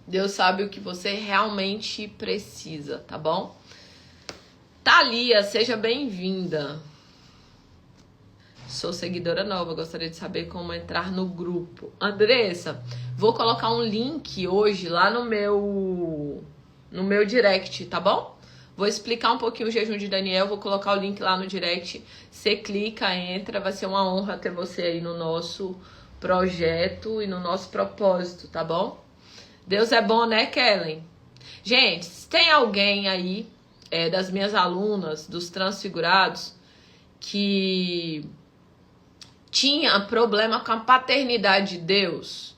Deus sabe o que você realmente precisa, tá bom? Thalia, seja bem-vinda. Sou seguidora nova, gostaria de saber como entrar no grupo. Andressa, vou colocar um link hoje lá no meu direct, tá bom? Vou explicar um pouquinho o jejum de Daniel, vou colocar o link lá no direct. Você clica, entra, vai ser uma honra ter você aí no nosso projeto e no nosso propósito, tá bom? Deus é bom, né, Kellen? Gente, se tem alguém aí das minhas alunas, dos transfigurados, que tinha problema com a paternidade de Deus,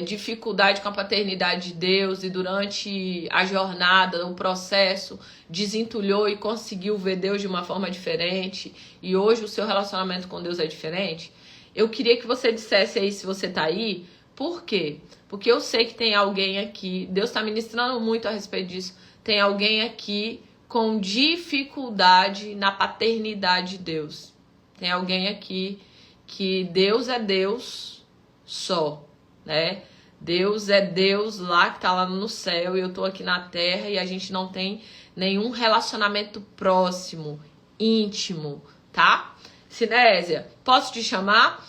dificuldade com a paternidade de Deus, e durante a jornada, o processo, desentulhou e conseguiu ver Deus de uma forma diferente, e hoje o seu relacionamento com Deus é diferente, eu queria que você dissesse aí se você tá aí. Por quê? Porque eu sei que tem alguém aqui, Deus está ministrando muito a respeito disso, tem alguém aqui com dificuldade na paternidade de Deus. Tem alguém aqui que Deus é Deus só, né? Deus é Deus lá que tá lá no céu e eu tô aqui na terra, e a gente não tem nenhum relacionamento próximo, íntimo, tá? Sinésia, posso te chamar?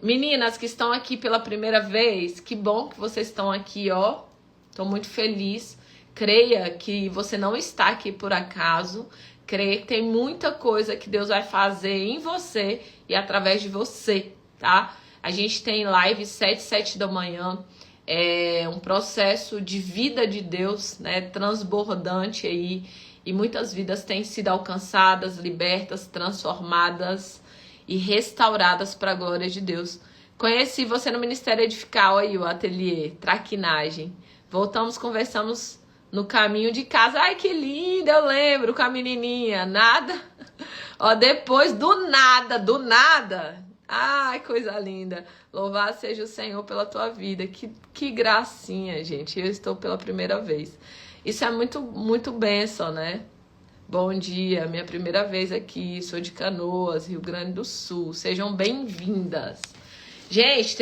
Meninas que estão aqui pela primeira vez, que bom que vocês estão aqui, ó. Tô muito feliz. Creia que você não está aqui por acaso. Creia que tem muita coisa que Deus vai fazer em você e através de você, tá? A gente tem live 7 da manhã. É um processo de vida de Deus, né? Transbordante aí. E muitas vidas têm sido alcançadas, libertas, transformadas e restauradas para a glória de Deus. Conheci você no Ministério Edifical aí, o ateliê, traquinagem. Voltamos, conversamos no caminho de casa. Ai, que linda, eu lembro com a menininha. Nada. Ó, depois do nada. Ai, coisa linda. Louvado seja o Senhor pela tua vida. Que gracinha, gente. Eu estou pela primeira vez. Isso é muito, muito bênção, né? Bom dia, minha primeira vez aqui, sou de Canoas, Rio Grande do Sul. Sejam bem-vindas. Gente,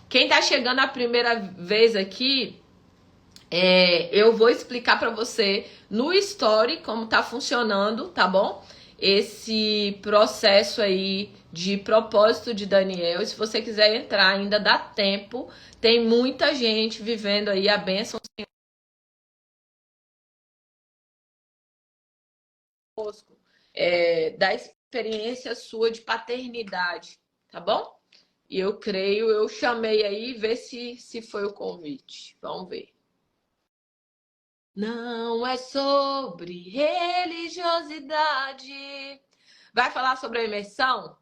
quem tá chegando a primeira vez aqui, eu vou explicar para você no story como tá funcionando, tá bom? Esse processo aí de propósito de Daniel. E se você quiser entrar, ainda dá tempo. Tem muita gente vivendo aí a bênção da experiência sua de paternidade, tá bom? E eu chamei aí, ver se foi o convite. Vamos ver. Não é sobre religiosidade. Vai falar sobre a imersão?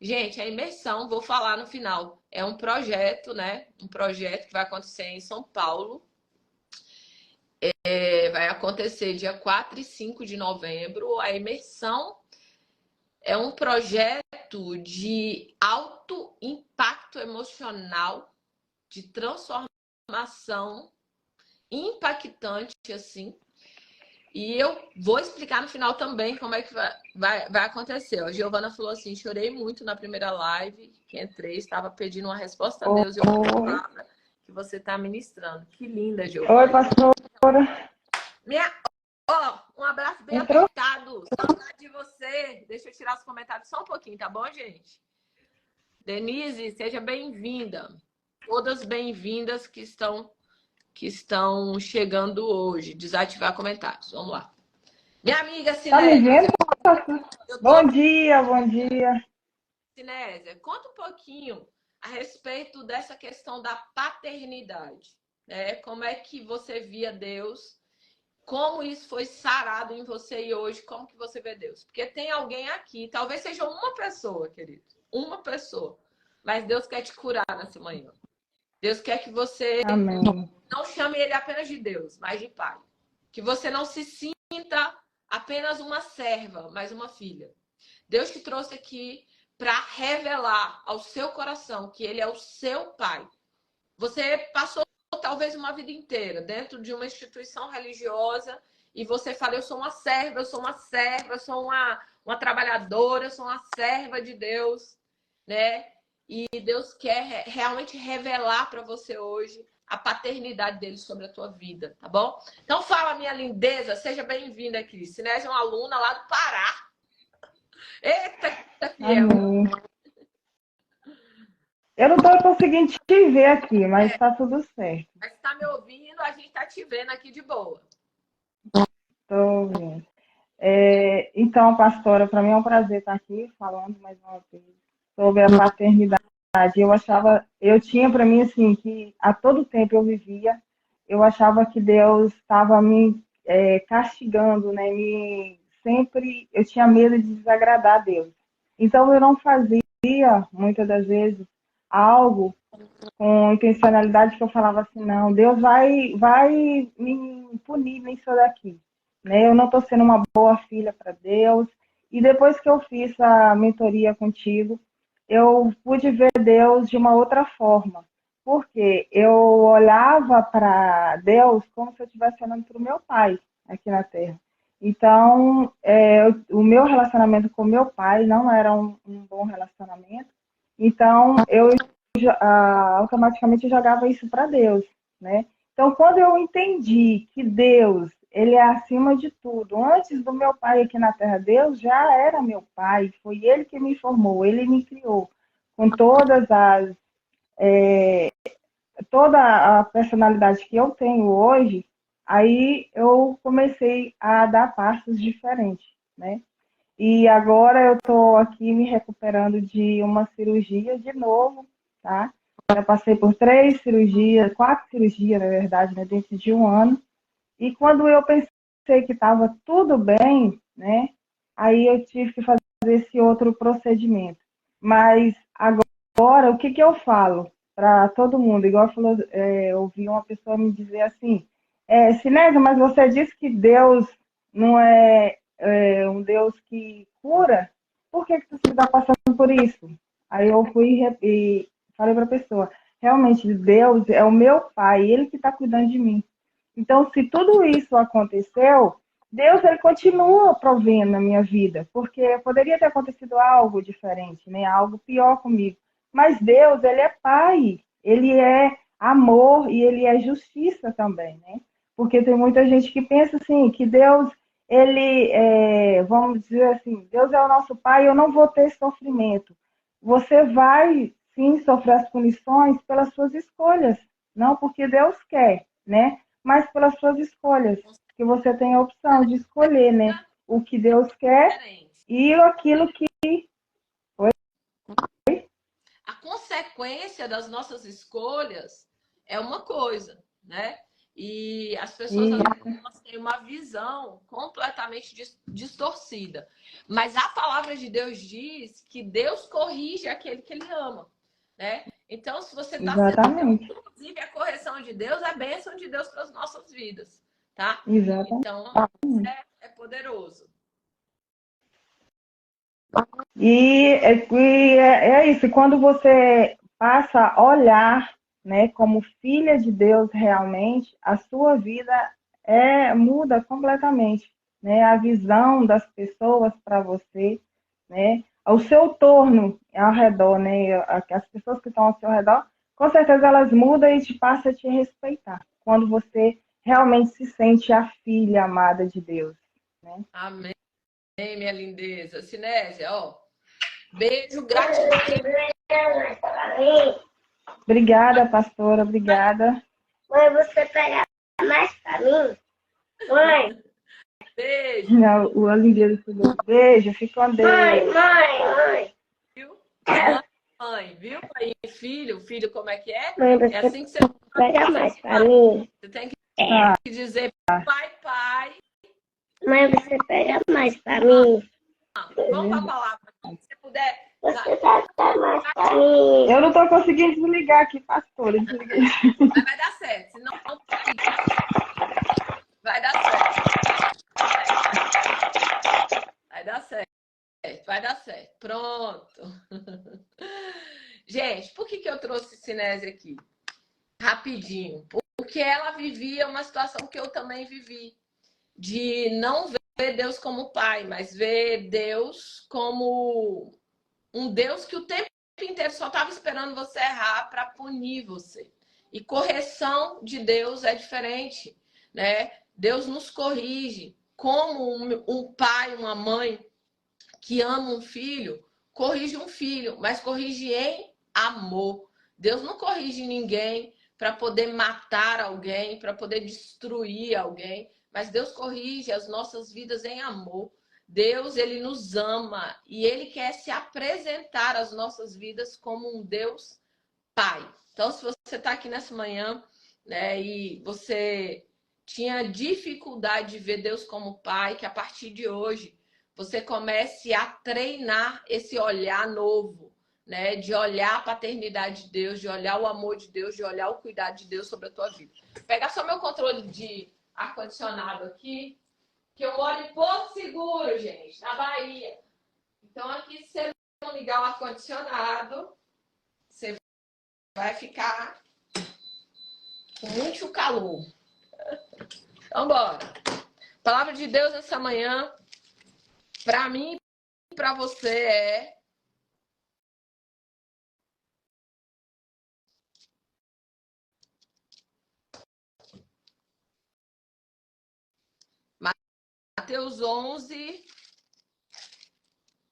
Gente, a imersão, vou falar no final. É um projeto, né? Um projeto que vai acontecer em São Paulo. Vai acontecer dia 4 e 5 de novembro. A imersão é um projeto de alto impacto emocional, de transformação impactante, assim. E eu vou explicar no final também como é que vai acontecer. A Giovana falou assim, chorei muito na primeira live que entrei, estava pedindo uma resposta a Deus e uma palavra que você está ministrando. Que linda, Giovana. Oi, pastora. Um abraço bem apertado. Saudade de você. Deixa eu tirar os comentários só um pouquinho, tá bom, gente? Denise, seja bem-vinda. Todas bem-vindas que estão chegando hoje. Desativar comentários. Vamos lá. Minha amiga Sinésia. Tá me vendo? Bom dia. Sinésia, conta um pouquinho a respeito dessa questão da paternidade, né? Como é que você via Deus? Como isso foi sarado em você e hoje, como que você vê Deus? Porque tem alguém aqui, talvez seja uma pessoa, querido, uma pessoa, mas Deus quer te curar nessa manhã. Deus quer que você não chame ele apenas de Deus, mas de Pai. Que você não se sinta apenas uma serva, mas uma filha. Deus te trouxe aqui para revelar ao seu coração que ele é o seu Pai. Você passou talvez uma vida inteira dentro de uma instituição religiosa e você fala, eu sou uma serva, eu sou uma trabalhadora, eu sou uma serva de Deus, né? e Deus quer realmente revelar para você hoje a paternidade dele sobre a tua vida, tá bom? Então fala, minha lindeza, seja bem-vinda aqui. Sinésio é uma aluna lá do Pará. Eita, que tá fiel. Amém. Eu não estou conseguindo te ver aqui, mas está tudo certo. Mas tá me ouvindo, a gente tá te vendo aqui de boa. Estou vendo. Então, pastora, para mim é um prazer estar aqui falando mais uma vez sobre a paternidade. Eu tinha para mim assim que a todo tempo eu vivia, eu achava que Deus estava me castigando, né? Eu tinha medo de desagradar a Deus. Então eu não fazia muitas das vezes algo com intencionalidade que eu falava assim, não, Deus vai me punir nisso daqui, né? Eu não estou sendo uma boa filha para Deus. E depois que eu fiz a mentoria contigo, eu pude ver Deus de uma outra forma, porque eu olhava para Deus como se eu estivesse olhando para o meu pai aqui na Terra. Então, o meu relacionamento com meu pai não era um bom relacionamento. Então, eu automaticamente jogava isso para Deus, né? Então, quando eu entendi que Deus, ele é acima de tudo, antes do meu pai aqui na Terra, Deus já era meu pai, foi ele que me formou, ele me criou, com toda a personalidade que eu tenho hoje, aí eu comecei a dar passos diferentes, né? E agora eu estou aqui me recuperando de uma cirurgia de novo, tá? Já passei por 3 cirurgias, 4 cirurgias, na verdade, né, dentro de um ano. E quando eu pensei que estava tudo bem, né, aí eu tive que fazer esse outro procedimento. Mas agora, o que que eu falo para todo mundo? Igual falou, eu ouvi uma pessoa me dizer assim, Sinésio, mas você disse que Deus não é um Deus que cura? Por que que você está passando por isso? Aí eu fui e falei para a pessoa, realmente, Deus é o meu pai, ele que está cuidando de mim. Então, se tudo isso aconteceu, Deus ele continua provendo na minha vida, porque poderia ter acontecido algo diferente, né? Algo pior comigo. Mas Deus, ele é pai, ele é amor e ele é justiça também, né? Porque tem muita gente que pensa assim, que Deus, vamos dizer assim, Deus é o nosso pai, eu não vou ter sofrimento. Você vai, sim, sofrer as punições pelas suas escolhas, não porque Deus quer, né? Mas pelas suas escolhas, que você tem a opção de escolher, né? O que Deus quer e aquilo que... A consequência das nossas escolhas é uma coisa, né? E as pessoas às vezes, elas têm uma visão completamente distorcida. Mas a palavra de Deus diz que Deus corrige aquele que ele ama, né? Então, se você está sendo, Exatamente. inclusive a correção de Deus é bênção de Deus para as nossas vidas, tá? Exatamente. Então, é poderoso. É isso, quando você passa a olhar, né, como filha de Deus realmente, a sua vida muda completamente, né? A visão das pessoas para você, né? O seu torno ao redor, né? As pessoas que estão ao seu redor, com certeza elas mudam e te passam a te respeitar, quando você realmente se sente a filha amada de Deus, né? Amém, minha lindeza. Sinésia, ó. Beijo, gratidão. Obrigada, pastora, obrigada. Mãe, você pega mais pra mim? Mãe, Beijo, O Alindeiro falou, beijo, fica com Deus. mãe. viu? Mãe, viu? Aí, filho, como é que é? Mãe, É você assim que você pega mais pra mim? Você tem É. que dizer pai. Mãe, você pega mais pra mim? Vamos para a palavra. Se você puder. Você pega mais pra mim? Eu não estou conseguindo desligar aqui, pastora. Desliguei. Mas vai dar certo. Se não, vai dar certo. Vai dar certo. Vai dar certo. Pronto. Gente, por que eu trouxe Cinésia aqui? Rapidinho. Porque ela vivia uma situação que eu também vivi. De não ver Deus como pai, mas ver Deus como um Deus que o tempo inteiro só estava esperando você errar para punir você. E correção de Deus é diferente, né? Deus nos corrige. Como um pai, uma mãe que ama um filho, corrige um filho, mas corrige em amor. Deus não corrige ninguém para poder matar alguém, para poder destruir alguém, mas Deus corrige as nossas vidas em amor. Deus, ele nos ama e ele quer se apresentar às nossas vidas como um Deus Pai. Então, se você está aqui nessa manhã, né, e você tinha dificuldade de ver Deus como Pai, que a partir de hoje você comece a treinar esse olhar novo, né, de olhar a paternidade de Deus, de olhar o amor de Deus, de olhar o cuidado de Deus sobre a tua vida. Vou pegar só meu controle de ar-condicionado aqui, que eu moro em Porto Seguro, gente, na Bahia. Então, aqui, se você não ligar o ar-condicionado, você vai ficar com muito calor. Então, bora. Palavra de Deus essa manhã, para mim e para você é: Mateus 11,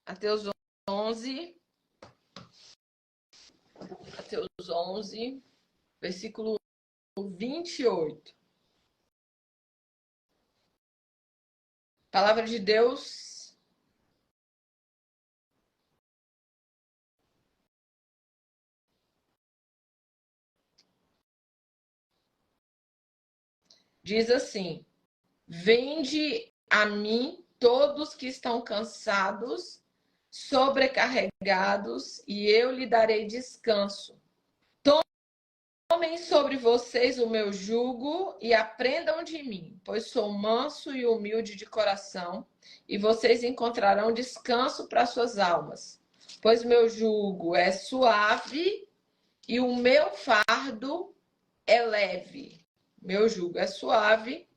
Mateus 11, Mateus 11, versículo 28. Palavra de Deus diz assim: vinde a mim todos que estão cansados, sobrecarregados, e eu lhe darei descanso. Tomem sobre vocês o meu jugo e aprendam de mim, pois sou manso e humilde de coração, e vocês encontrarão descanso para suas almas. Pois meu jugo é suave e o meu fardo é leve. Meu jugo é suave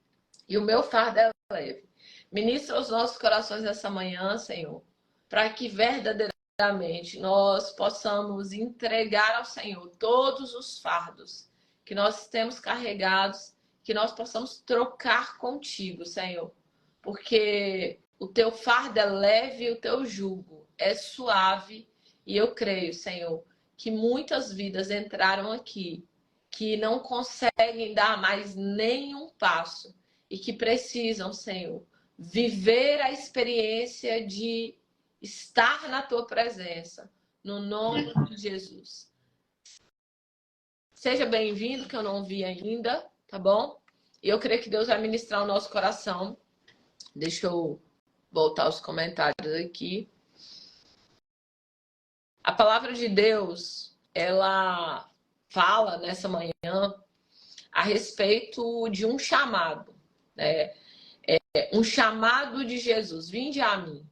e o meu fardo é leve. Ministra os nossos corações essa manhã, Senhor, para que verdadeiramente nós possamos entregar ao Senhor todos os fardos que nós temos carregados, que nós possamos trocar contigo, Senhor, porque o teu fardo é leve e o teu jugo é suave. E eu creio, Senhor, que muitas vidas entraram aqui que não conseguem dar mais nenhum passo e que precisam, Senhor, viver a experiência de estar na tua presença, no nome de Jesus. Seja bem-vindo, que eu não vi ainda, tá bom? E eu creio que Deus vai ministrar o nosso coração. Deixa eu voltar aos comentários aqui. A palavra de Deus, ela fala nessa manhã a respeito de um chamado, né? Um chamado de Jesus, vinde a mim.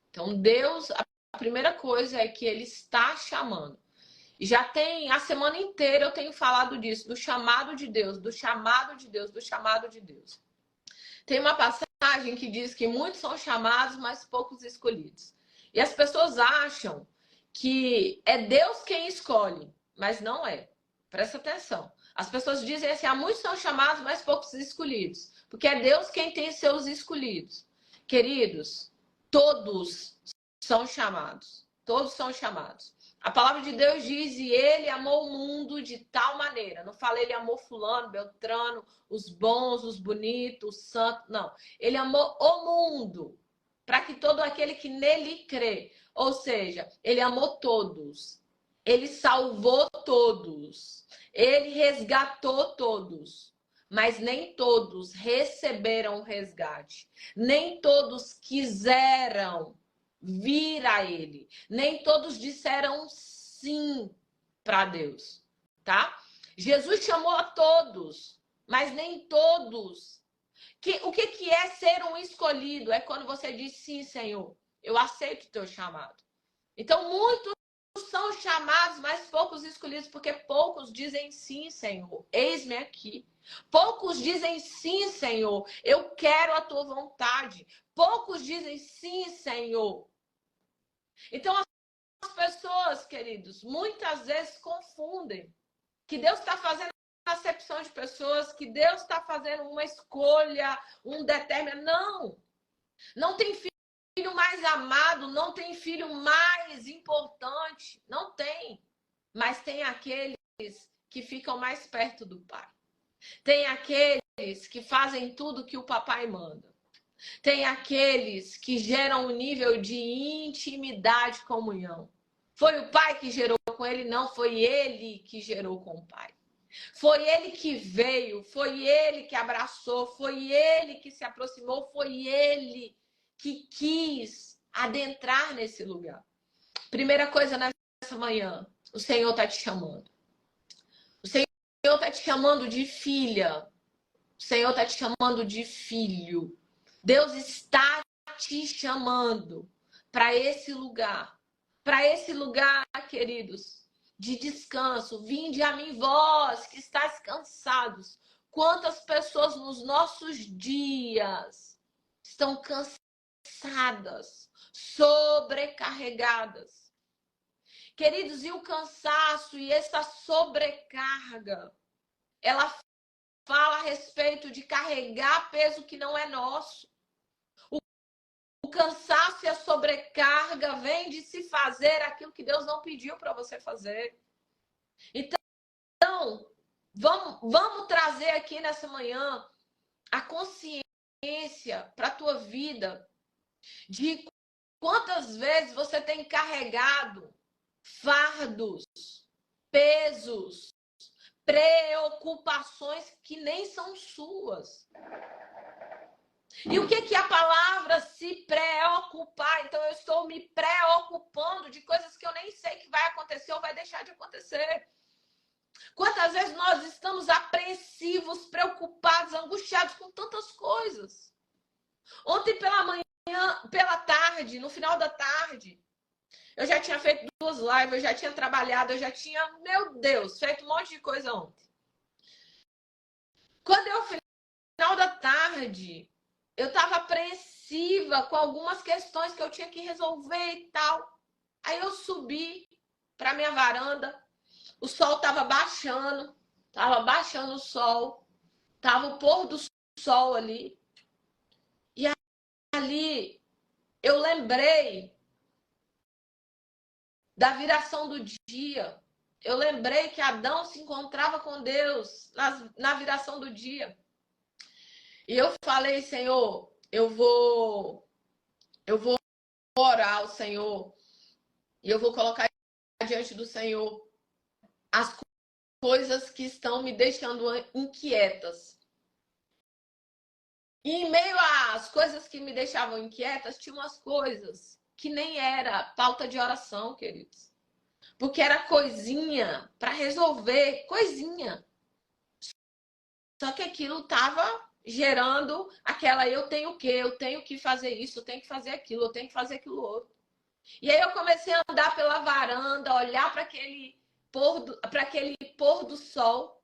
Então, Deus, a primeira coisa é que ele está chamando. E já tem, a semana inteira eu tenho falado disso, do chamado de Deus, do chamado de Deus, do chamado de Deus. Tem uma passagem que diz que muitos são chamados, mas poucos escolhidos. E as pessoas acham que é Deus quem escolhe, mas não é. Presta atenção. As pessoas dizem assim, muitos são chamados, mas poucos escolhidos. Porque é Deus quem tem seus escolhidos. Queridos, todos são chamados. Todos são chamados. A palavra de Deus diz, e ele amou o mundo de tal maneira. Não fala ele amou fulano, beltrano, os bons, os bonitos, os santos. Não. Ele amou o mundo, para que todo aquele que nele crê. Ou seja, ele amou todos. Ele salvou todos. Ele resgatou todos. Mas nem todos receberam o resgate. Nem todos quiseram vir a ele. Nem todos disseram sim para Deus, tá? Jesus chamou a todos, mas nem todos. O que é ser um escolhido? É quando você diz sim, Senhor, eu aceito o teu chamado. Então, muitos são chamados, mas poucos escolhidos, porque poucos dizem sim, Senhor, eis-me aqui. Poucos dizem sim, Senhor, eu quero a tua vontade. Poucos dizem sim, Senhor. Então, pessoas, queridos, muitas vezes confundem que Deus está fazendo acepção de pessoas, que Deus está fazendo uma escolha, um determinado. Não! Não tem filho mais amado, não tem filho mais importante. Não tem. Mas tem aqueles que ficam mais perto do pai. Tem aqueles que fazem tudo que o papai manda. Tem aqueles que geram um nível de intimidade e comunhão. Foi o pai que gerou com ele? Não, foi ele que gerou com o pai. Foi ele que veio, foi ele que abraçou, foi ele que se aproximou, foi ele que quis adentrar nesse lugar. Primeira coisa nessa manhã, o Senhor está te chamando. O Senhor está te chamando de filha. O Senhor está te chamando de filho. Deus está te chamando para esse lugar. Para esse lugar, queridos, de descanso. Vinde a mim, vós que estáis cansados. Quantas pessoas nos nossos dias estão cansadas, sobrecarregadas. Queridos, e o cansaço e essa sobrecarga, ela fala a respeito de carregar peso que não é nosso. O cansaço e a sobrecarga vem de se fazer aquilo que Deus não pediu para você fazer. Então, vamos trazer aqui nessa manhã a consciência para a tua vida de quantas vezes você tem carregado fardos, pesos, preocupações que nem são suas. E o que a palavra se preocupar? Então eu estou me preocupando de coisas que eu nem sei que vai acontecer ou vai deixar de acontecer. Quantas vezes nós estamos apreensivos, preocupados, angustiados com tantas coisas? Ontem pela manhã, pela tarde, no final da tarde, eu já tinha feito 2 lives, eu já tinha trabalhado, eu já tinha, meu Deus, feito um monte de coisa ontem. Quando eu, final da tarde, eu estava apreensiva com algumas questões que eu tinha que resolver e tal. Aí eu subi para minha varanda, o sol estava baixando o sol, estava o pôr do sol ali. E ali eu lembrei da viração do dia. Eu lembrei que Adão se encontrava com Deus na viração do dia. E eu falei, Senhor, eu vou orar ao Senhor e eu vou colocar diante do Senhor as coisas que estão me deixando inquietas. E em meio às coisas que me deixavam inquietas, tinha umas coisas que nem era pauta de oração, queridos. Porque era coisinha para resolver, coisinha. Só que aquilo estava gerando aquela, eu tenho o quê? Eu tenho que fazer isso, eu tenho que fazer aquilo, eu tenho que fazer aquilo outro. E aí eu comecei a andar pela varanda, olhar para aquele pôr do sol.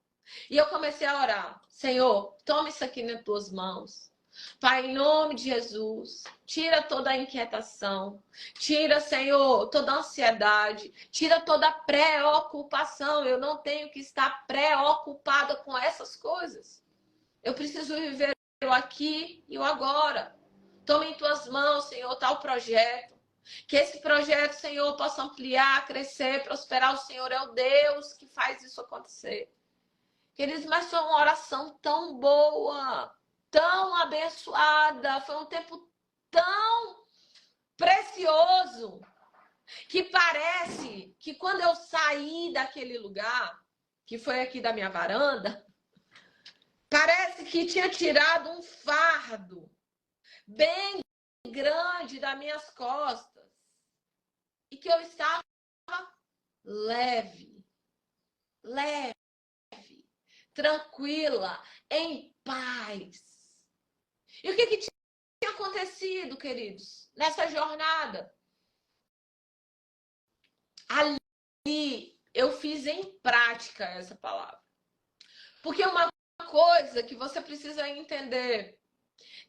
E eu comecei a orar. Senhor, toma isso aqui nas tuas mãos. Pai, em nome de Jesus, tira toda a inquietação. Tira, Senhor, toda a ansiedade. Tira toda a preocupação. Eu não tenho que estar preocupada com essas coisas. Eu preciso viver o aqui e o agora. Toma em tuas mãos, Senhor, tal projeto. Que esse projeto, Senhor, possa ampliar, crescer, prosperar. O Senhor é o Deus que faz isso acontecer. Queridos, mas foi uma oração tão boa, tão abençoada. Foi um tempo tão precioso que parece que quando eu saí daquele lugar, que foi aqui da minha varanda, parece que tinha tirado um fardo bem grande das minhas costas e que eu estava leve, tranquila, em paz. E o que tinha acontecido, queridos, nessa jornada? Ali eu fiz em prática essa palavra. Porque uma coisa que você precisa entender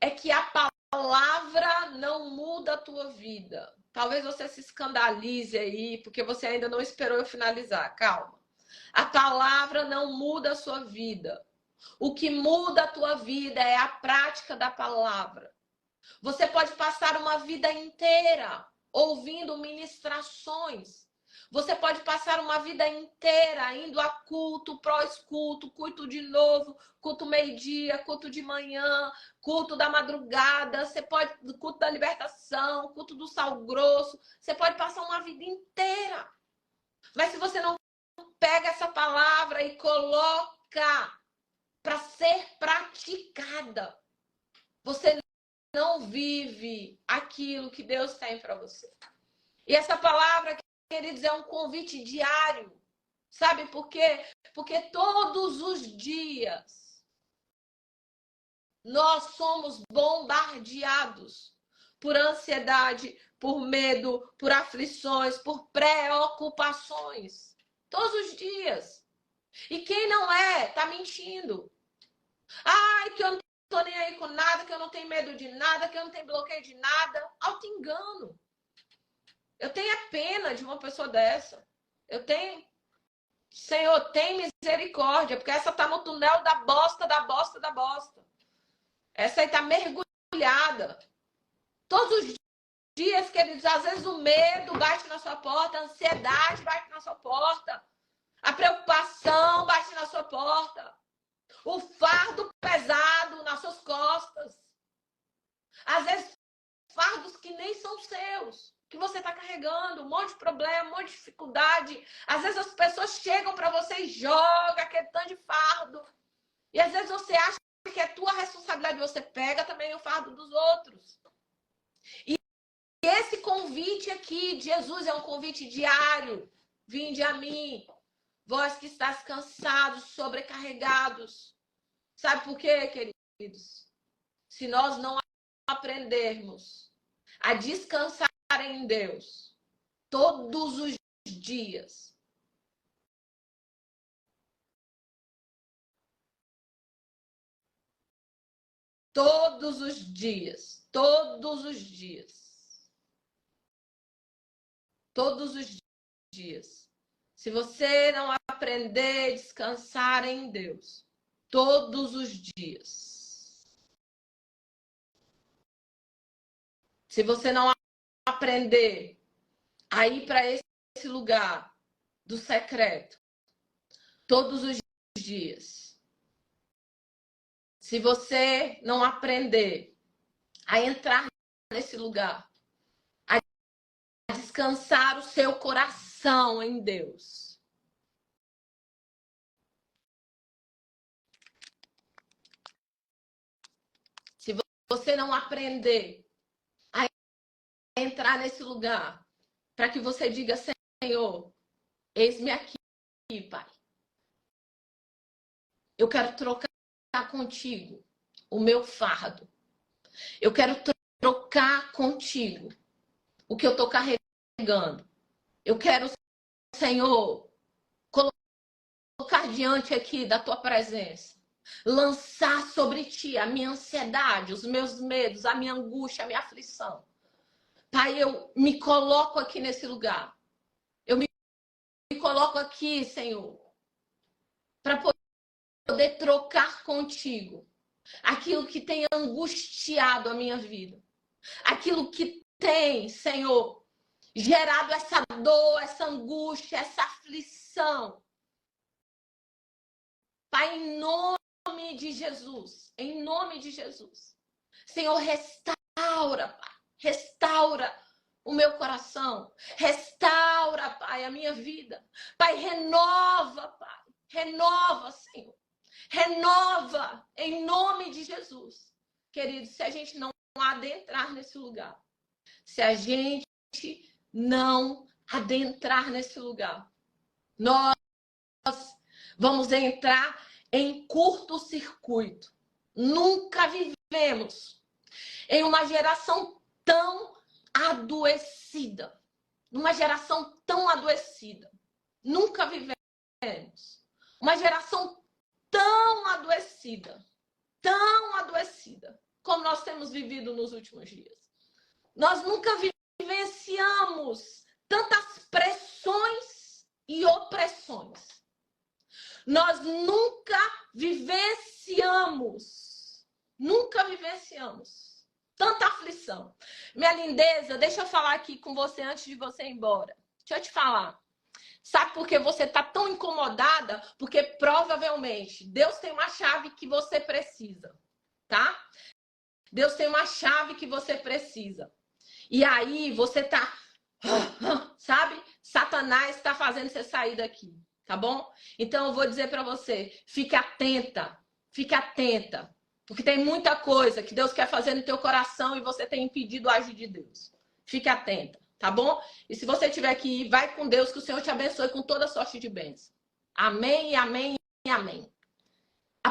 é que a palavra não muda a tua vida. Talvez você se escandalize aí, porque você ainda não esperou eu finalizar. Calma. A palavra não muda a sua vida. O que muda a tua vida é a prática da palavra. Você pode passar uma vida inteira ouvindo ministrações. Você pode passar uma vida inteira indo a culto, pós-culto, culto de novo, culto meio-dia, culto de manhã, culto da madrugada, você pode culto da libertação, culto do sal grosso. Você pode passar uma vida inteira. Mas se você não pega essa palavra e coloca para ser praticada, você não vive aquilo que Deus tem para você. E essa palavra, queridos, é um convite diário. Sabe por quê? Porque todos os dias nós somos bombardeados por ansiedade, por medo, por aflições, por preocupações. Todos os dias. E quem não é, tá mentindo. Ai, que eu não tô nem aí com nada, que eu não tenho medo de nada, que eu não tenho bloqueio de nada. Auto-engano. Eu tenho a pena de uma pessoa dessa. Eu tenho. Senhor, tem misericórdia, porque essa tá no túnel da bosta, da bosta, da bosta. Essa aí tá mergulhada. Todos os dias, queridos, às vezes o medo bate na sua porta, a ansiedade bate na sua porta, a preocupação bate na sua porta, o fardo pesado nas suas costas. Às vezes, fardos que nem são seus, que você está carregando, um monte de problema, um monte de dificuldade. Às vezes as pessoas chegam para você e jogam aquele tanto de fardo. E às vezes você acha que é tua responsabilidade, você pega também o fardo dos outros. E esse convite aqui de Jesus é um convite diário. Vinde a mim, vós que estáis cansados, sobrecarregados. Sabe por quê, queridos? Se nós não aprendermos a descansar em Deus todos os dias, todos os dias, todos os dias, todos os dias, se você não aprender a descansar em Deus todos os dias, se você não aprender a ir para esse lugar do secreto todos os dias, se você não aprender a entrar nesse lugar, a descansar o seu coração em Deus, se você não aprender a entrar nesse lugar, para que você diga: Senhor, eis-me aqui, Pai. Eu quero trocar contigo o meu fardo. Eu quero trocar contigo o que eu estou carregando. Eu quero, Senhor, colocar diante aqui da tua presença. Lançar sobre ti a minha ansiedade, os meus medos, a minha angústia, a minha aflição. Pai, eu me coloco aqui nesse lugar. Eu me coloco aqui, Senhor, para poder trocar contigo aquilo que tem angustiado a minha vida. Aquilo que tem, Senhor, gerado essa dor, essa angústia, essa aflição. Pai, em nome de Jesus, em nome de Jesus. Senhor, restaura, Pai. Restaura o meu coração. Restaura, Pai, a minha vida. Pai, renova, Pai. Renova, Senhor. Renova em nome de Jesus. Queridos, se a gente não adentrar nesse lugar, se a gente não adentrar nesse lugar, nós vamos entrar em curto-circuito. Nunca vivemos em uma geração tão adoecida. Numa geração tão adoecida. Nunca vivemos. Uma geração tão adoecida, como nós temos vivido nos últimos dias. Nós nunca vivenciamos vivenciamos tantas pressões e opressões. Nós nunca vivenciamos tanta aflição. Minha lindeza, deixa eu falar aqui com você antes de você ir embora. Deixa eu te falar. Sabe por que você está tão incomodada? Porque provavelmente Deus tem uma chave que você precisa, tá? Deus tem uma chave que você precisa. E aí você tá, sabe? Satanás está fazendo você sair daqui, tá bom? Então eu vou dizer para você, fique atenta, porque tem muita coisa que Deus quer fazer no teu coração e você tem impedido o agir de Deus. Fique atenta, tá bom? E se você tiver que ir, vai com Deus, que o Senhor te abençoe com toda sorte de bênção. Amém, amém e amém. A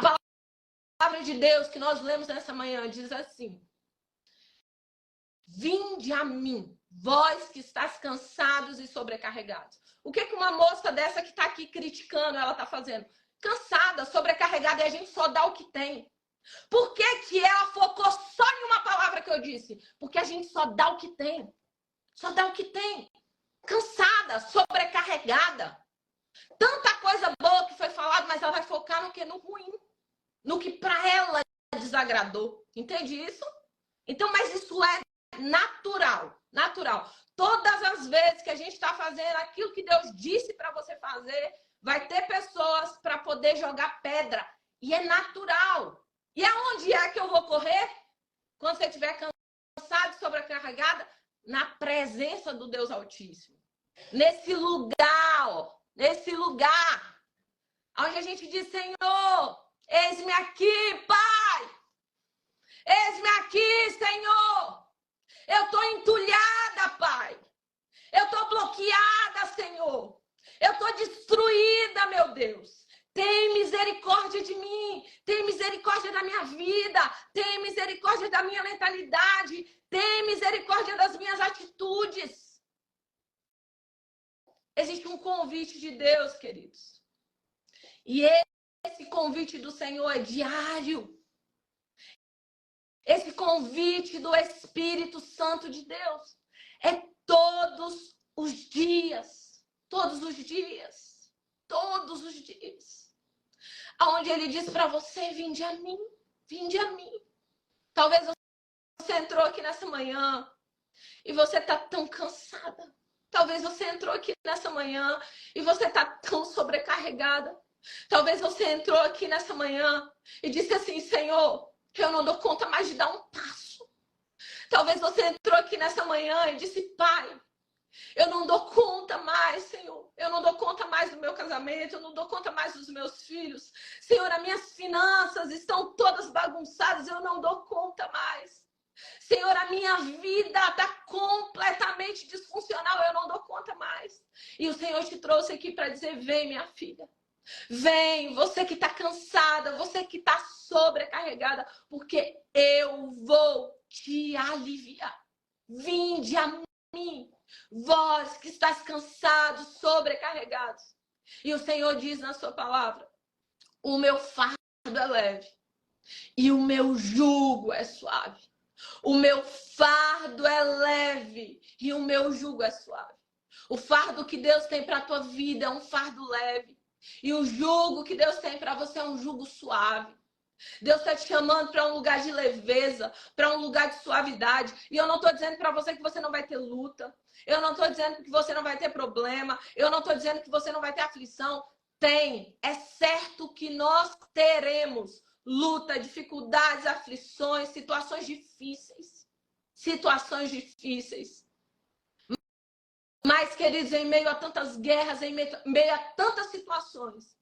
palavra de Deus que nós lemos nessa manhã diz assim: vinde a mim, vós que estáis cansados e sobrecarregados. O que uma moça dessa que está aqui criticando, ela está fazendo? Cansada, sobrecarregada, e a gente só dá o que tem. Por que ela focou só em uma palavra que eu disse? Porque a gente só dá o que tem. Só dá o que tem. Cansada, sobrecarregada. Tanta coisa boa que foi falada, mas ela vai focar no que? No ruim. No que para ela desagradou. Entende isso? Então, mas isso é natural. Todas as vezes que a gente está fazendo aquilo que Deus disse para você fazer, vai ter pessoas para poder jogar pedra. E é natural. E aonde é que eu vou correr? Quando você estiver cansado e sobrecarregada, na presença do Deus Altíssimo. Nesse lugar, onde a gente diz: Senhor, eis-me aqui, Pai. Eis-me aqui, Senhor. Eu estou entulhada, Pai. Eu estou bloqueada, Senhor. Eu estou destruída, meu Deus. Tem misericórdia de mim. Tem misericórdia da minha vida. Tem misericórdia da minha mentalidade. Tem misericórdia das minhas atitudes. Existe um convite de Deus, queridos. E esse convite do Senhor é diário. Esse convite do Espírito Santo de Deus é todos os dias. Todos os dias. Todos os dias. Onde ele diz para você: vinde a mim. Vinde a mim. Talvez você entrou aqui nessa manhã e você está tão cansada. Talvez você entrou aqui nessa manhã e você está tão sobrecarregada. Talvez você entrou aqui nessa manhã e disse assim: Senhor, eu não dou conta mais de dar um passo. Talvez você entrou aqui nessa manhã e disse: Pai, eu não dou conta mais, Senhor. Eu não dou conta mais do meu casamento. Eu não dou conta mais dos meus filhos. Senhor, as minhas finanças estão todas bagunçadas. Eu não dou conta mais. Senhor, a minha vida está completamente disfuncional. Eu não dou conta mais. E o Senhor te trouxe aqui para dizer: vem, minha filha. Vem, você que está cansada, você que está sobrecarregada, porque eu vou te aliviar. Vinde a mim, vós que estáis cansados, sobrecarregados. E o Senhor diz na sua palavra: o meu fardo é leve e o meu jugo é suave. O meu fardo é leve e o meu jugo é suave. O fardo que Deus tem para a tua vida é um fardo leve. E o jugo que Deus tem para você é um jugo suave. Deus está te chamando para um lugar de leveza, para um lugar de suavidade. E eu não estou dizendo para você que você não vai ter luta. Eu não estou dizendo que você não vai ter problema. Eu não estou dizendo que você não vai ter aflição. Tem. É certo que nós teremos luta, dificuldades, aflições, situações difíceis. Situações difíceis. Mas, queridos, em meio a tantas guerras, em meio a tantas situações,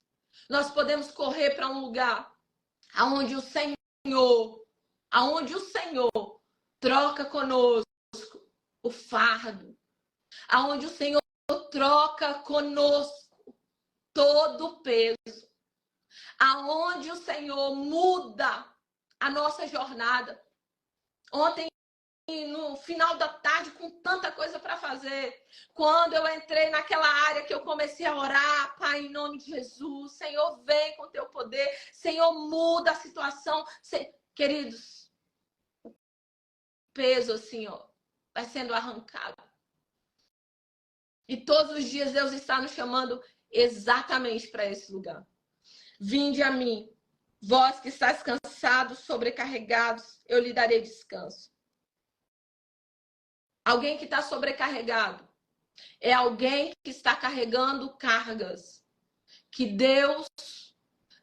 nós podemos correr para um lugar aonde o Senhor troca conosco o fardo, aonde o Senhor troca conosco todo o peso, aonde o Senhor muda a nossa jornada. Ontem, no final da tarde, com tanta coisa para fazer, quando eu entrei naquela área que eu comecei a orar: Pai, em nome de Jesus, Senhor, vem com teu poder, Senhor, muda a situação. Queridos, o peso assim, ó, vai sendo arrancado. E todos os dias Deus está nos chamando exatamente para esse lugar. Vinde a mim, vós que estáis cansados, sobrecarregados, eu lhe darei descanso. Alguém que está sobrecarregado é alguém que está carregando cargas que Deus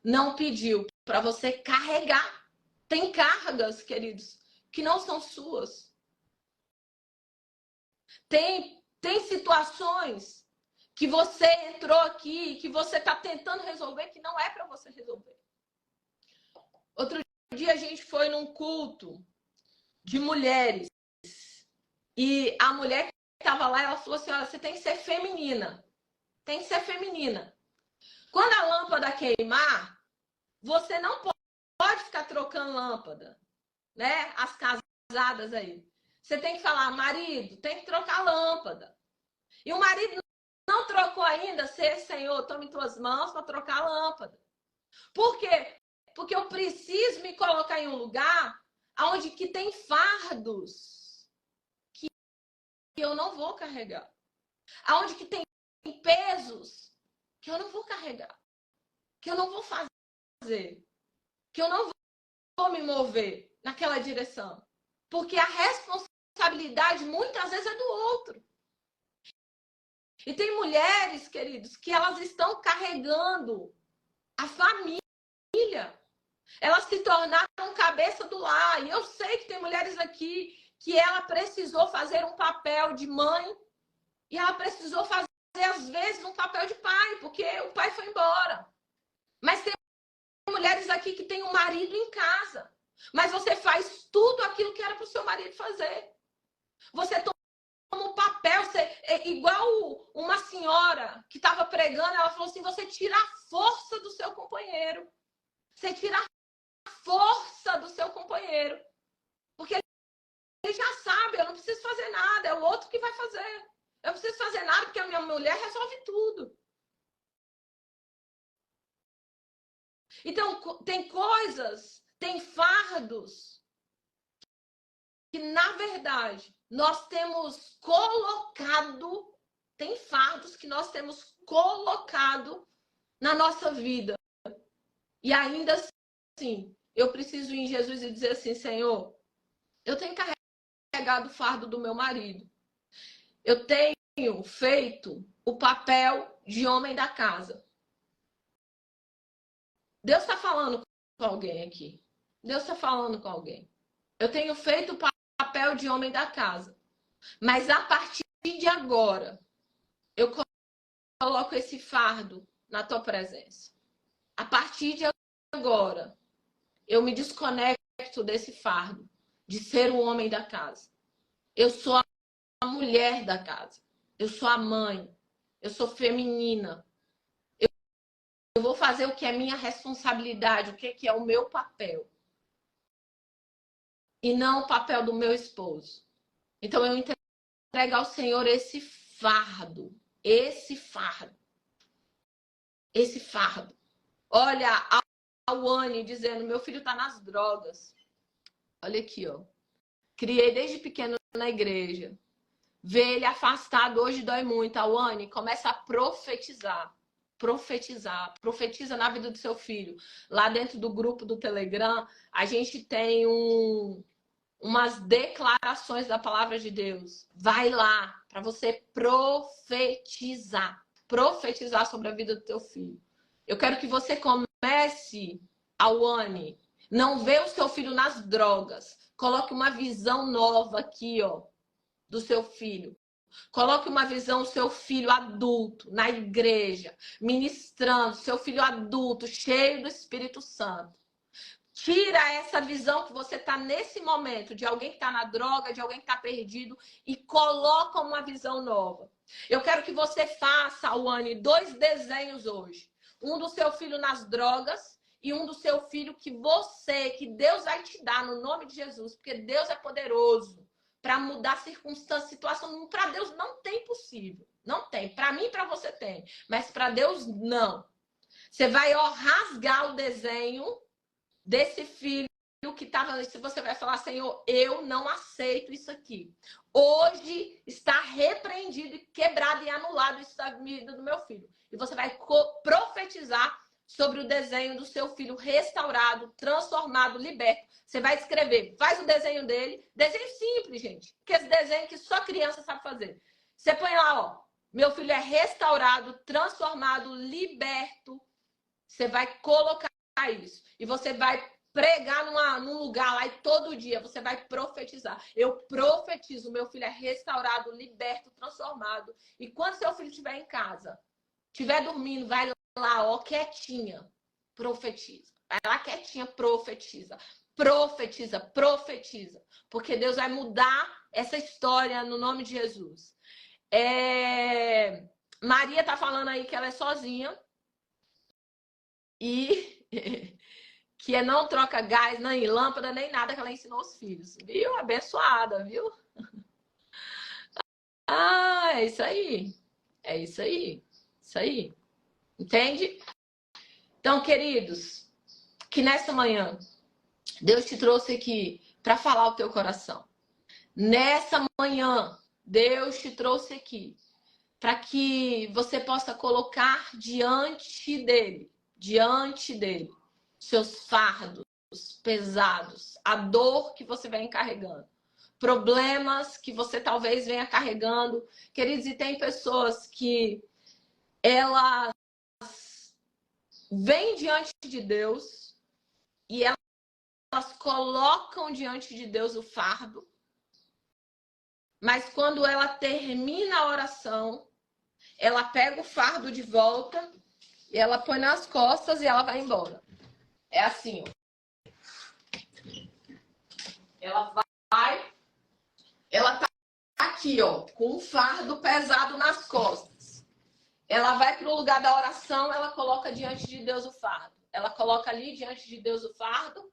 não pediu para você carregar. Tem cargas, queridos, que não são suas. Tem situações que você entrou aqui, que você está tentando resolver, que não é para você resolver. Outro dia a gente foi num culto de mulheres e a mulher que estava lá, ela falou assim, olha, você tem que ser feminina. Tem que ser feminina. Quando a lâmpada queimar, você não pode ficar trocando lâmpada, né? As casadas aí. Você tem que falar, marido, tem que trocar lâmpada. E o marido não trocou ainda, Senhor, tome tuas mãos para trocar a lâmpada. Por quê? Porque eu preciso me colocar em um lugar onde que tem fardos que eu não vou carregar. Onde que tem pesos que eu não vou carregar. Que eu não vou fazer. Que eu não vou me mover naquela direção. Porque a responsabilidade muitas vezes é do outro. E tem mulheres, queridos, que elas estão carregando a família. Elas se tornaram cabeça do lar. E eu sei que tem mulheres aqui que ela precisou fazer um papel de mãe e ela precisou fazer, às vezes, um papel de pai, porque o pai foi embora. Mas tem mulheres aqui que têm um marido em casa. Mas você faz tudo aquilo que era para o seu marido fazer. Você toma um papel, igual uma senhora que estava pregando, ela falou assim, você tira a força do seu companheiro. Você tira a força do seu companheiro. Porque ele já sabe, eu não preciso fazer nada, é o outro que vai fazer. Eu não preciso fazer nada porque a minha mulher resolve tudo. Então, tem coisas, tem fardos que, na verdade, nós temos colocado, tem fardos que nós temos colocado na nossa vida. E ainda assim, eu preciso ir em Jesus e dizer assim, Senhor, eu tenho carregado o fardo do meu marido. Eu tenho feito o papel de homem da casa. Deus está falando com alguém aqui. Deus está falando com alguém. Eu tenho feito o papel de homem da casa. Mas a partir de agora, eu coloco esse fardo na tua presença. A partir de agora, eu me desconecto desse fardo de ser o homem da casa. Eu sou a mulher da casa. Eu sou a mãe. Eu sou feminina. Eu vou fazer o que é minha responsabilidade, o que é o meu papel. E não o papel do meu esposo. Então, eu entrego ao Senhor esse fardo. Esse fardo. Esse fardo. Olha, a Wani dizendo, meu filho está nas drogas. Olha aqui, ó. Criei desde pequeno na igreja. Ver ele afastado hoje dói muito. A Wani começa a profetizar. Profetiza na vida do seu filho. Lá dentro do grupo do Telegram, a gente tem umas declarações da palavra de Deus. Vai lá para você profetizar sobre a vida do teu filho. Eu quero que você comece, Awane, não vê o seu filho nas drogas. Coloque uma visão nova aqui, ó, do seu filho. Coloque uma visão do seu filho adulto na igreja, ministrando, seu filho adulto, cheio do Espírito Santo. Tira essa visão que você está nesse momento, de alguém que está na droga, de alguém que está perdido, e coloca uma visão nova. Eu quero que você faça, Wani, 2 desenhos hoje. Um do seu filho nas drogas e um do seu filho que Deus vai te dar no nome de Jesus, porque Deus é poderoso para mudar circunstância, situação. Para Deus não tem possível. Não tem. Para mim e para você tem. Mas para Deus, não. Você vai rasgar o desenho desse filho que estava, se você vai falar, Senhor, eu não aceito isso aqui. Hoje está repreendido e quebrado e anulado isso da vida do meu filho. E você vai profetizar sobre o desenho do seu filho restaurado, transformado, liberto. Você vai escrever, faz o desenho dele, desenho simples, gente, que esse desenho que só criança sabe fazer. Você põe lá, ó, meu filho é restaurado, transformado, liberto. Você vai colocar isso e você vai pregar num lugar lá e todo dia você vai profetizar. Eu profetizo, meu filho é restaurado, liberto, transformado. E quando seu filho estiver em casa, estiver dormindo, vai lá, ó, quietinha, profetiza. Vai lá quietinha, profetiza. Profetiza, profetiza. Porque Deus vai mudar essa história no nome de Jesus. Maria tá falando aí que ela é sozinha. E que não troca gás, nem lâmpada, nem nada que ela ensinou os filhos. Viu? Abençoada, viu? Ah, é isso aí. É isso aí. Isso aí. Entende? Então, queridos, que nessa manhã Deus te trouxe aqui para falar o teu coração. Nessa manhã, Deus te trouxe aqui para que você possa colocar diante dele, seus fardos pesados, a dor que você vem carregando, problemas que você talvez venha carregando. Queridos, e tem pessoas que elas vêm diante de Deus e elas colocam diante de Deus o fardo, mas quando ela termina a oração, ela pega o fardo de volta e ela põe nas costas e ela vai embora. É assim, ó. Ela tá aqui, ó, com um fardo pesado nas costas. Ela vai para o lugar da oração, ela coloca diante de Deus o fardo. Ela coloca ali diante de Deus o fardo.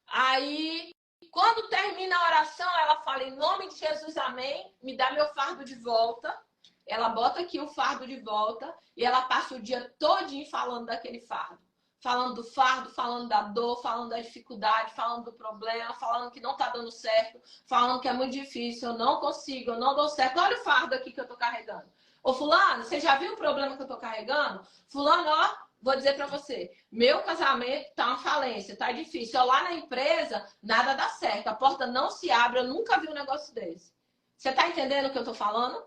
Aí, quando termina a oração, ela fala, em nome de Jesus, amém, me dá meu fardo de volta. Ela bota aqui o fardo de volta e ela passa o dia todinho falando daquele fardo. Falando do fardo, falando da dor, falando da dificuldade, falando do problema, falando que não tá dando certo, falando que é muito difícil, eu não consigo, eu não dou certo. Olha o fardo aqui que eu tô carregando. Ô fulano, você já viu o problema que eu tô carregando? Fulano, ó, vou dizer pra você, meu casamento tá uma falência, tá difícil. Eu lá na empresa, nada dá certo, a porta não se abre, eu nunca vi um negócio desse. Você tá entendendo o que eu tô falando?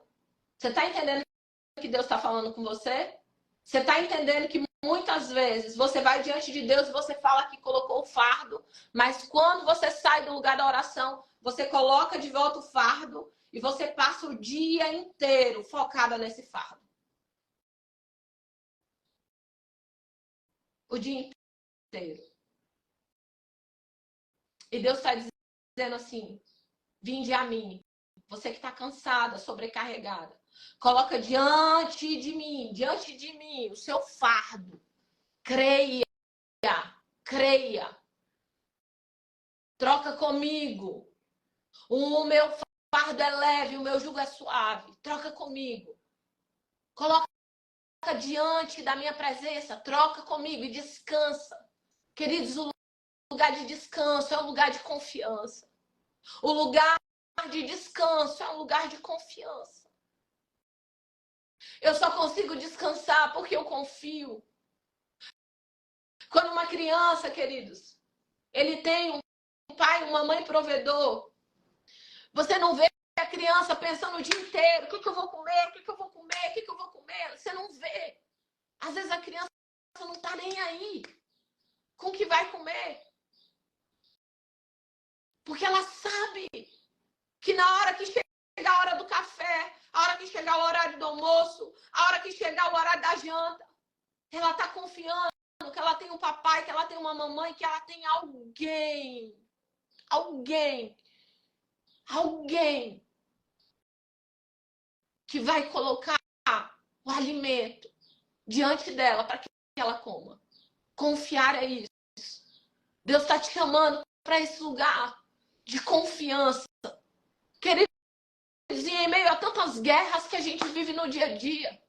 Você tá entendendo que Deus tá falando com você? Você tá entendendo que muitas vezes você vai diante de Deus e você fala que colocou o fardo, mas quando você sai do lugar da oração, você coloca de volta o fardo e você passa o dia inteiro focada nesse fardo. O dia inteiro. E Deus está dizendo assim, vinde a mim, você que está cansada, sobrecarregada, coloca diante de mim, o seu fardo. Creia. Troca comigo. O meu fardo é leve, o meu jugo é suave. Troca comigo. Coloca diante da minha presença. Troca comigo e descansa. Queridos, o lugar de descanso é um lugar de confiança. O lugar de descanso é um lugar de confiança. Eu só consigo descansar porque eu confio. Quando uma criança, queridos, ele tem um pai, uma mãe provedor, você não vê a criança pensando o dia inteiro, o que eu vou comer, o que eu vou comer, o que eu vou comer. Você não vê. Às vezes a criança não tá nem aí com o que vai comer. Porque ela sabe que na hora que chega a hora do café, a hora que chegar o horário do almoço, a hora que chegar o horário da janta, ela tá confiando que ela tem um papai, que ela tem uma mamãe, que ela tem alguém que vai colocar o alimento diante dela para que ela coma. Confiar é isso. Deus está te chamando para esse lugar de confiança. Queridos, em meio a tantas guerras que a gente vive no dia a dia,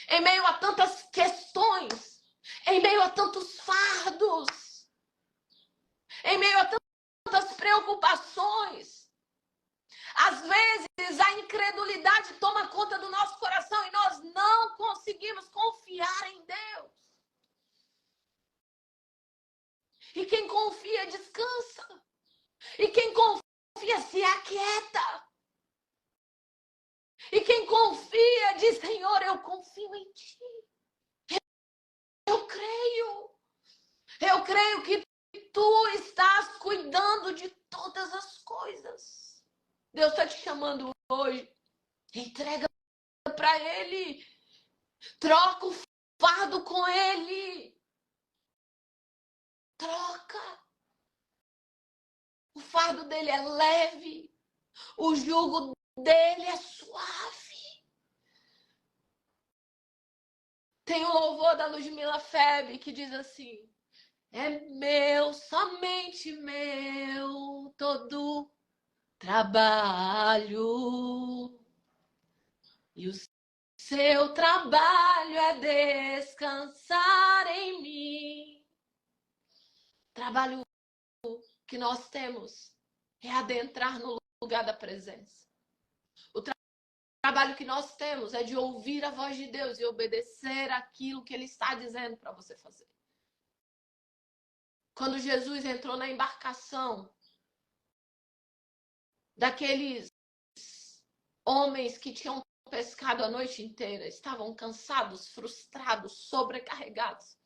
em meio a tantas questões, em meio a tantos fardos, em meio a preocupações. Às vezes a incredulidade toma conta do nosso coração e nós não conseguimos confiar em Deus. E quem confia descansa. E quem confia se aquieta. E quem confia diz: Senhor, eu confio em Ti. Eu creio. Eu creio que Tu estás cuidando de todas as coisas. Deus está te chamando hoje. Entrega para Ele. Troca o fardo com Ele. Troca. O fardo dele é leve. O jugo dele é suave. Tem o louvor da Ludmila Febe que diz assim: é meu, somente meu, todo trabalho. E o seu trabalho é descansar em mim. Trabalho que nós temos é adentrar no lugar da presença. O trabalho que nós temos é de ouvir a voz de Deus e obedecer aquilo que Ele está dizendo para você fazer. Quando Jesus entrou na embarcação daqueles homens que tinham pescado a noite inteira, estavam cansados, frustrados, sobrecarregados.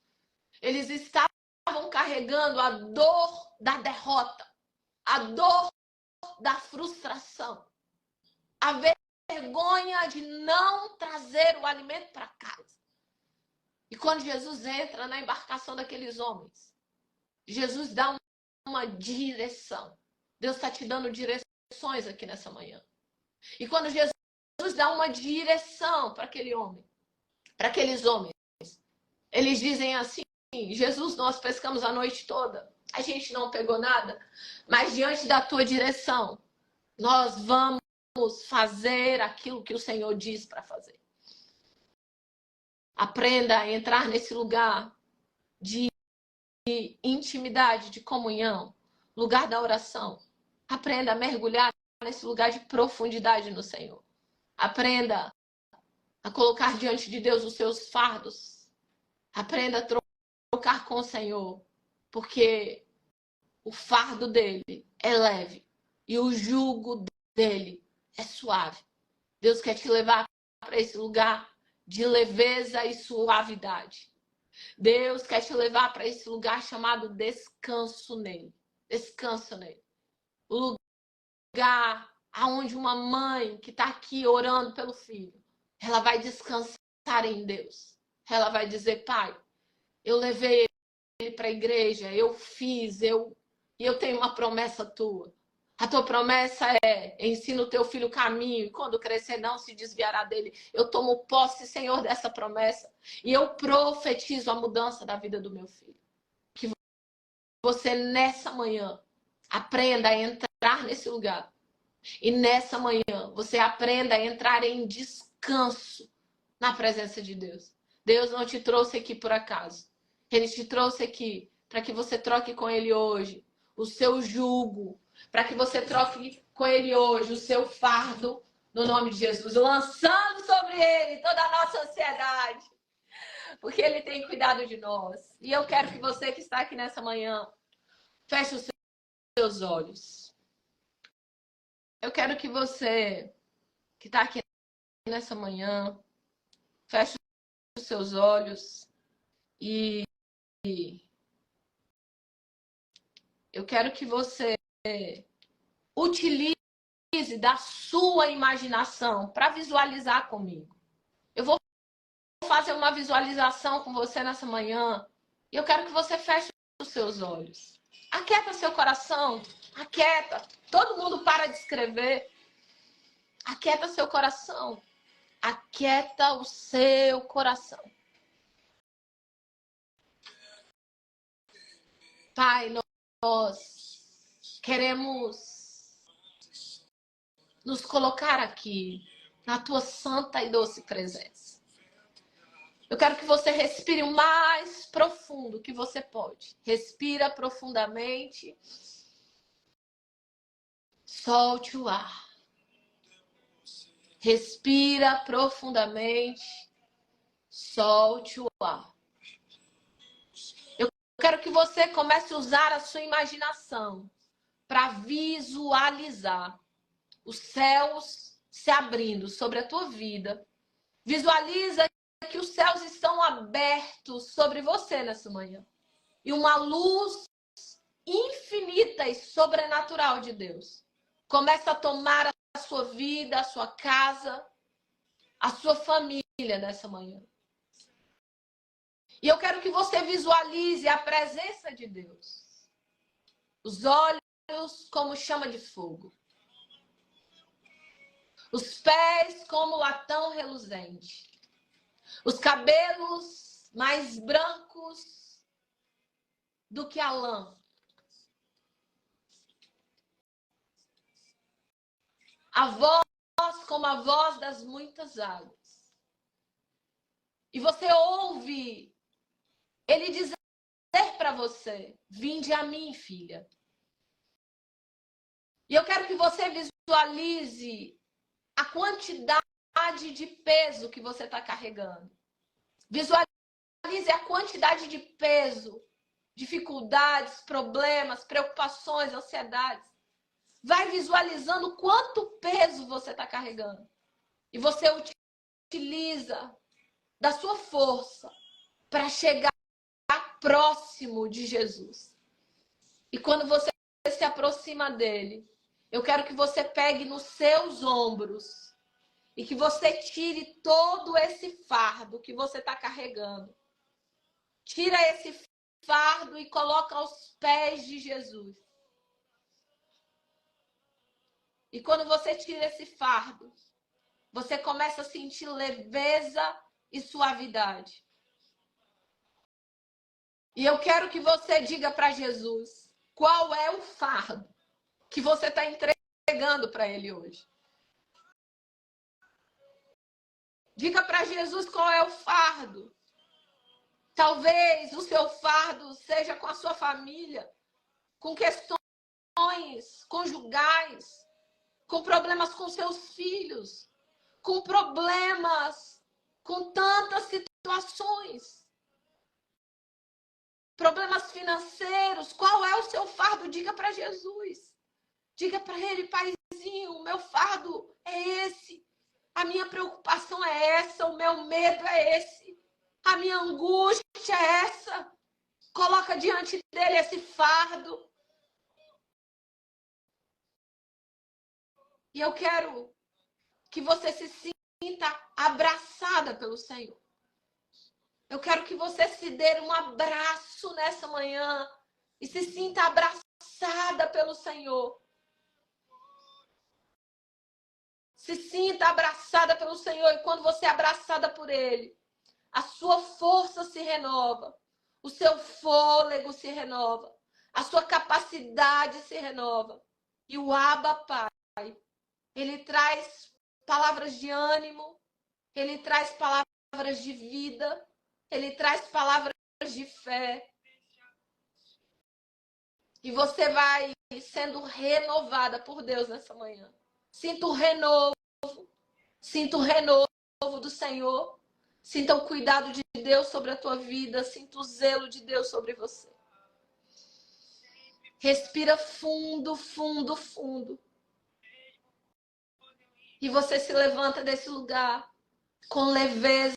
Eles estavam carregando a dor da derrota, a dor da frustração, a vergonha de não trazer o alimento para casa. E quando Jesus entra na embarcação daqueles homens, Jesus dá uma direção. Deus está te dando direções aqui nessa manhã. E quando Jesus dá uma direção para aquele homem, para aqueles homens, eles dizem assim: Jesus, nós pescamos a noite toda, a gente não pegou nada, mas diante da tua direção, nós vamos fazer aquilo que o Senhor diz para fazer. Aprenda a entrar nesse lugar de intimidade, de comunhão, lugar da oração. Aprenda a mergulhar nesse lugar de profundidade no Senhor. Aprenda a colocar diante de Deus os seus fardos. Aprenda a trocar com o Senhor, porque o fardo dele é leve e o jugo dele é suave. Deus quer te levar para esse lugar de leveza e suavidade. Deus quer te levar para esse lugar chamado descanso nele. Descanso nele. O lugar aonde uma mãe que está aqui orando pelo filho, ela vai descansar em Deus. Ela vai dizer: Pai, eu levei ele para a igreja, eu fiz, e eu tenho uma promessa tua. A tua promessa é: ensina o teu filho o caminho, e quando crescer não se desviará dele. Eu tomo posse, Senhor, dessa promessa. E eu profetizo a mudança da vida do meu filho. Que você, nessa manhã, aprenda a entrar nesse lugar. E nessa manhã, você aprenda a entrar em descanso na presença de Deus. Deus não te trouxe aqui por acaso. Ele te trouxe aqui para que você troque com Ele hoje o seu jugo, para que você troque com Ele hoje o seu fardo, no nome de Jesus, lançando sobre Ele toda a nossa ansiedade, porque Ele tem cuidado de nós. E eu quero que você que está aqui nessa manhã, feche os seus olhos. Eu quero que você que está aqui nessa manhã, feche os seus olhos e eu quero que você utilize da sua imaginação para visualizar comigo. Eu vou fazer uma visualização com você nessa manhã e eu quero que você feche os seus olhos. Aquieta seu coração, aquieta. Todo mundo para de escrever. Aquieta seu coração. Aquieta o seu coração. Pai, nós queremos nos colocar aqui na tua santa e doce presença. Eu quero que você respire o mais profundo que você pode. Respira profundamente. Solte o ar. Respira profundamente. Solte o ar. Eu quero que você comece a usar a sua imaginação para visualizar os céus se abrindo sobre a tua vida. Visualiza que os céus estão abertos sobre você nessa manhã. E uma luz infinita e sobrenatural de Deus começa a tomar a sua vida, a sua casa, a sua família nessa manhã. E eu quero que você visualize a presença de Deus. Os olhos como chama de fogo. Os pés como latão reluzente. Os cabelos mais brancos do que a lã. A voz como a voz das muitas águas. E você ouve ele dizer para você: vinde a mim, filha. E eu quero que você visualize a quantidade de peso que você está carregando. Visualize a quantidade de peso, dificuldades, problemas, preocupações, ansiedades. Vai visualizando quanto peso você está carregando. E você utiliza da sua força para chegar próximo de Jesus. E quando você se aproxima dele, eu quero que você pegue nos seus ombros e que você tire todo esse fardo que você está carregando. Tira esse fardo e coloca aos pés de Jesus. E quando você tira esse fardo, você começa a sentir leveza e suavidade. E eu quero que você diga para Jesus qual é o fardo que você está entregando para ele hoje. Diga para Jesus qual é o fardo. Talvez o seu fardo seja com a sua família, com questões conjugais, com problemas com seus filhos, com problemas com tantas situações. Problemas financeiros, qual é o seu fardo? Diga para Jesus. Diga para ele: paizinho, o meu fardo é esse. A minha preocupação é essa, o meu medo é esse. A minha angústia é essa. Coloca diante dele esse fardo. E eu quero que você se sinta abraçada pelo Senhor. Eu quero que você se dê um abraço nessa manhã e se sinta abraçada pelo Senhor. Se sinta abraçada pelo Senhor, e quando você é abraçada por Ele, a sua força se renova, o seu fôlego se renova, a sua capacidade se renova. E o Abba Pai, Ele traz palavras de ânimo, Ele traz palavras de vida, Ele traz palavras de fé. E você vai sendo renovada por Deus nessa manhã. Sinta o renovo do Senhor. Sinta o cuidado de Deus sobre a tua vida. Sinta o zelo de Deus sobre você. Respira fundo, fundo, fundo. E você se levanta desse lugar com leveza.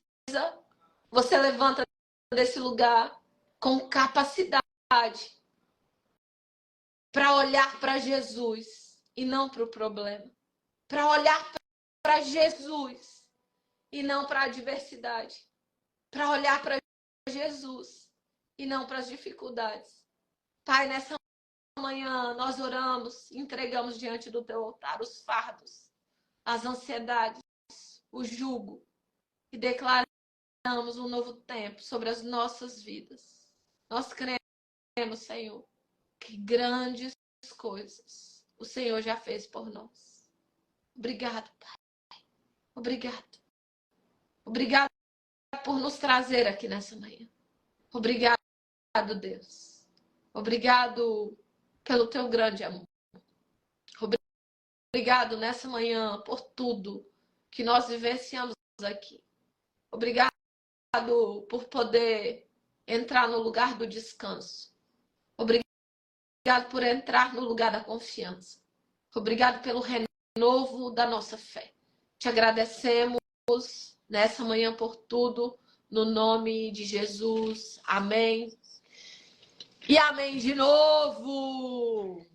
Você levanta desse lugar com capacidade para olhar para Jesus e não para o problema. Para olhar para Jesus e não para a adversidade. Para olhar para Jesus e não para as dificuldades. Pai, nessa manhã nós oramos, entregamos diante do teu altar os fardos, as ansiedades, o jugo e declaramos um novo tempo sobre as nossas vidas. Nós cremos, Senhor, que grandes coisas o Senhor já fez por nós. Obrigado, Pai. Obrigado. Obrigado por nos trazer aqui nessa manhã. Obrigado, Deus. Obrigado pelo teu grande amor. Obrigado nessa manhã por tudo que nós vivenciamos aqui. Obrigado por poder entrar no lugar do descanso. Obrigado por entrar no lugar da confiança. Obrigado pelo renovo da nossa fé. Te agradecemos nessa manhã por tudo, no nome de Jesus. Amém. E amém de novo!